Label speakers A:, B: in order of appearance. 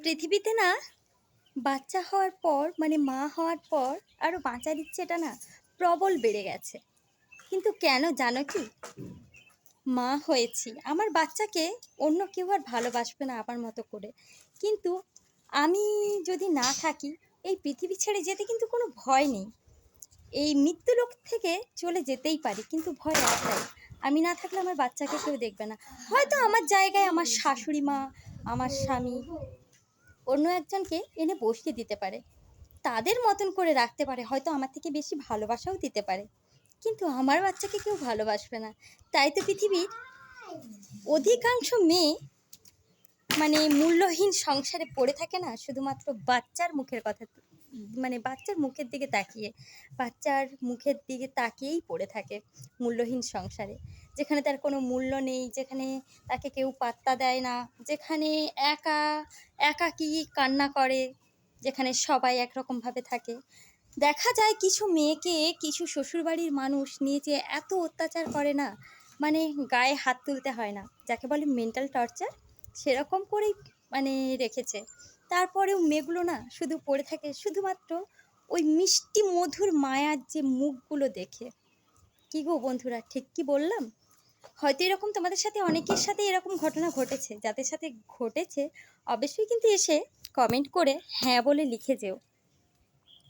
A: পৃথিবীতে না বাচ্চা হওয়ার পর মানে মা হওয়ার পর আরও বাঁচার ইচ্ছেটা না প্রবল বেড়ে গেছে। কিন্তু কেন জানো কি? মা হয়েছি, আমার বাচ্চাকে অন্য কেউ আর ভালোবাসবে না আমার মতো করে। কিন্তু আমি যদি না থাকি, এই পৃথিবী ছেড়ে যেতে কিন্তু কোনো ভয় নেই। এই মৃত্যুলোক থেকে চলে যেতেই পারি, কিন্তু ভয় একটাই, আমি না থাকলে আমার বাচ্চাকে কেউ দেখবে না। হয়তো আমার জায়গায় আমার শাশুড়ি মা, আমার স্বামী অন্য একজনকে এনে বসিয়ে দিতে পারে, তাদের মতন করে রাখতে পারে, হয়তো আমার থেকে বেশি ভালোবাসাও দিতে পারে, কিন্তু আমার বাচ্চাকে কেউ ভালোবাসবে না। তাই তো পৃথিবীর অধিকাংশ মেয়ে মানে মূল্যহীন সংসারে পড়ে থাকে না, শুধুমাত্র বাচ্চার মুখের কথা, মানে বাচ্চার মুখের দিকে তাকিয়ে, বাচ্চার মুখের দিকে তাকিয়েই পড়ে থাকে মূল্যহীন সংসারে, যেখানে তার কোনো মূল্য নেই, যেখানে তাকে কেউ পাত্তা দেয় না, যেখানে একা একাকী কান্না করে, যেখানে সবাই একরকমভাবে থাকে। দেখা যায় কিছু মেয়েকে কিছু শ্বশুরবাড়ির মানুষ নিয়ে যে এত অত্যাচার করে না, মানে গায়ে হাত তুলতে হয় না, যাকে বলে মেন্টাল টর্চার, সেরকম করেই মানে রেখেছে। তারপরেও মেয়েগুলো না শুধু পড়ে থাকে শুধুমাত্র ওই মিষ্টি মধুর মায়ার যে মুখগুলো দেখে। কী গো বন্ধুরা, ঠিক কি বললাম? হয়তো এরকম তোমাদের সাথে অনেকের সাথে এরকম ঘটনা ঘটেছে, যাদের সাথে ঘটেছে অবশ্যই কিন্তু এসে কমেন্ট করে হ্যাঁ বলে লিখে যেও।